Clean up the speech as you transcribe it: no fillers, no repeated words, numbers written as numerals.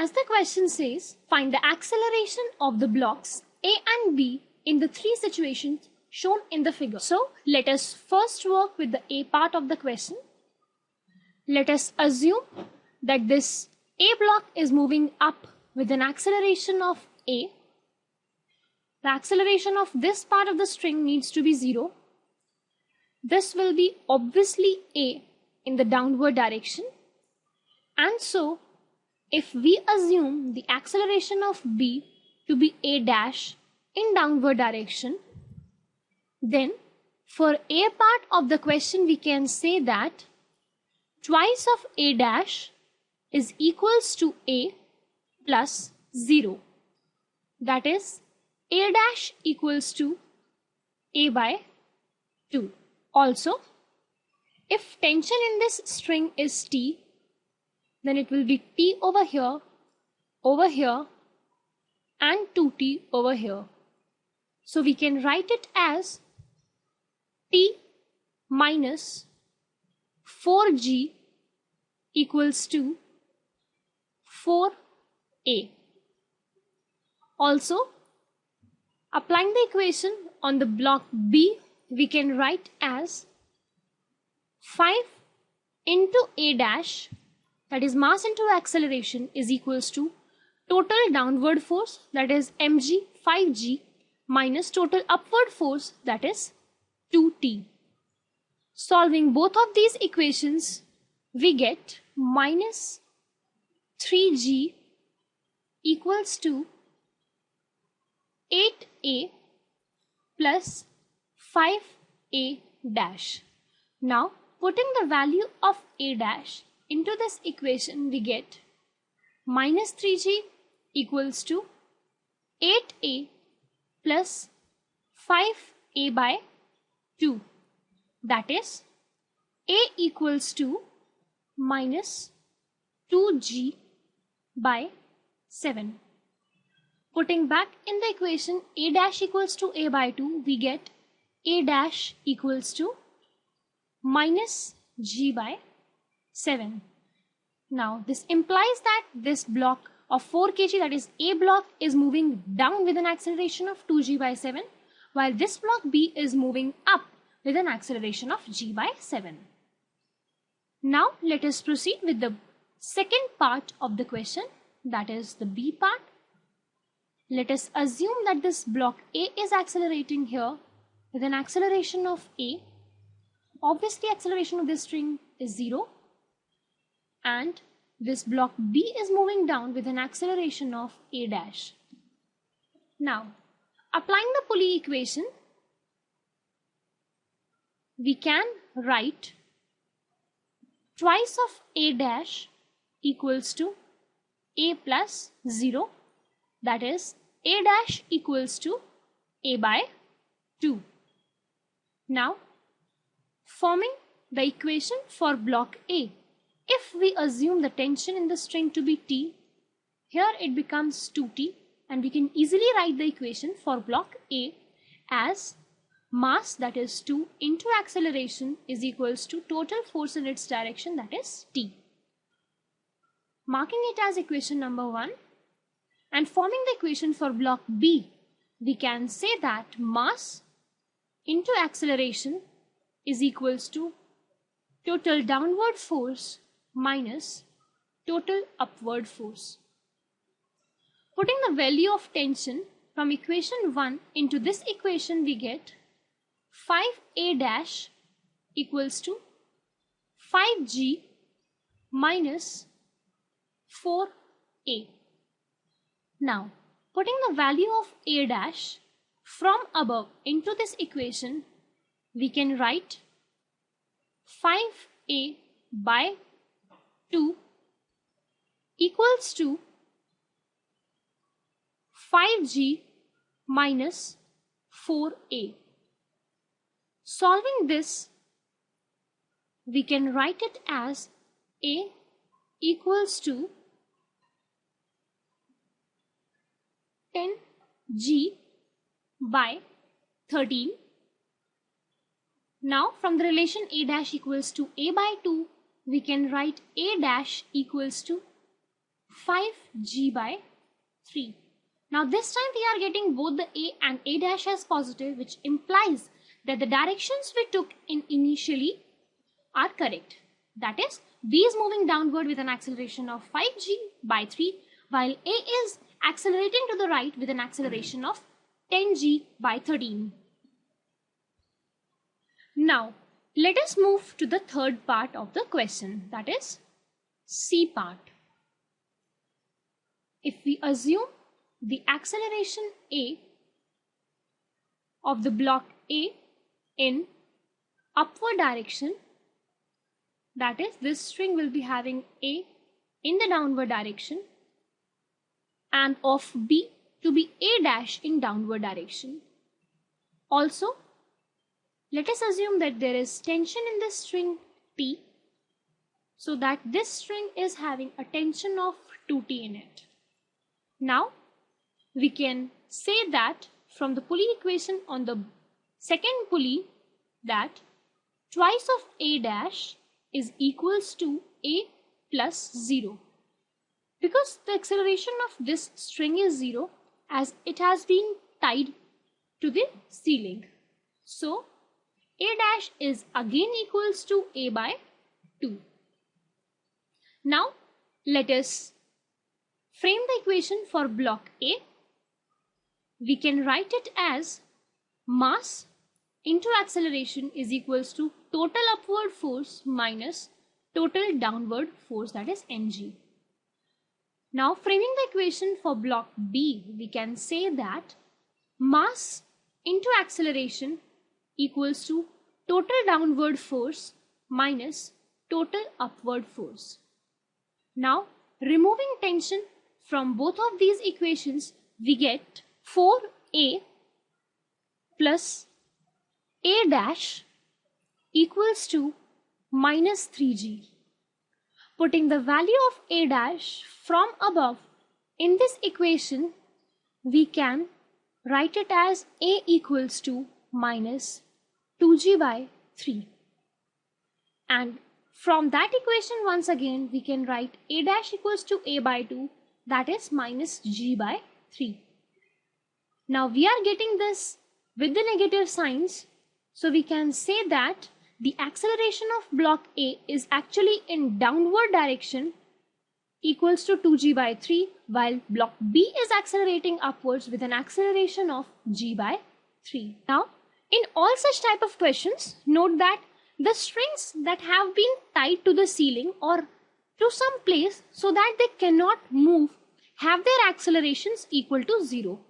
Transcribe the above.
As the question says, find the acceleration of the blocks A and B in the three situations shown in the figure. So let us first work with the A part of the question. Let us assume that this A block is moving up with an acceleration of A. The acceleration of this part of the string needs to be 0. This will be obviously A in the downward direction. And so, if we assume the acceleration of B to be A dash in downward direction, then for A part of the question we can say that twice of A dash is equals to A plus 0. That is, A dash equals to A by 2. Also, if tension in this string is T, then it will be T over here, and 2T over here. So we can write it as T minus 4G equals to 4A. Also, applying the equation on the block B, we can write as 5 into A dash, that is mass into acceleration, is equals to total downward force, that is mg 5g, minus total upward force, that is 2t. Solving both of these equations, we get minus 3g equals to 8a plus 5a dash. Now, putting the value of a dash into this equation, we get minus 3g equals to 8a plus 5a by 2. That is, a equals to minus 2g by 7. Putting back in the equation a dash equals to a by 2, we get a dash equals to minus g by 7. Now this implies that this block of 4 kg, that is A block, is moving down with an acceleration of 2g by 7, while this block B is moving up with an acceleration of g by 7. Now let us proceed with the second part of the question, that is the B part. Let us assume that this block A is accelerating here with an acceleration of A. Obviously, acceleration of this string is 0. And this block B is moving down with an acceleration of A dash. Now, applying the Pauli equation, we can write twice of A dash equals to A plus 0. That is, A dash equals to A by 2. Now, forming the equation for block A, if we assume the tension in the string to be T, here it becomes 2T, and we can easily write the equation for block A as mass, that is 2, into acceleration is equals to total force in its direction, that is T. Marking it as equation number 1 and forming the equation for block B, we can say that mass into acceleration is equals to total downward force minus total upward force. Putting the value of tension from equation 1 into this equation, we get 5a dash equals to 5g minus 4a. Now, putting the value of a dash from above into this equation, we can write 5a by 2 equals to 5g minus 4a. Solving this, we can write it as a equals to 10g by 13. Now from the relation a dash equals to a by 2, we can write a dash equals to 5g by 3. Now this time we are getting both the a and a dash as positive, which implies that the directions we took in initially are correct. That is, b is moving downward with an acceleration of 5g by 3, while a is accelerating to the right with an acceleration of 10g by 13. Now let us move to the third part of the question, that is C part. If we assume the acceleration a of the block A in upward direction, that is, this string will be having a in the downward direction, and of b to be a dash in downward direction. Also, let us assume that there is tension in this string T, so that this string is having a tension of 2T in it. Now we can say that from the pulley equation on the second pulley that twice of a dash is equals to a plus 0, because the acceleration of this string is 0 as it has been tied to the ceiling. So a dash is again equals to a by 2. Now let us frame the equation for block A. We can write it as mass into acceleration is equals to total upward force minus total downward force, that is mg. Now framing the equation for block B, we can say that mass into acceleration equals to total downward force minus total upward force. Now removing tension from both of these equations, we get 4a plus a dash equals to minus 3g. Putting the value of a dash from above in this equation, we can write it as a equals to minus 2g by 3. And from that equation, once again, we can write a dash equals to a by 2, that is minus g by 3. Now we are getting this with the negative signs, so we can say that the acceleration of block A is actually in downward direction equals to 2g by 3, while block B is accelerating upwards with an acceleration of g by 3. Now in all such type of questions, note that the strings that have been tied to the ceiling or to some place so that they cannot move have their accelerations equal to 0.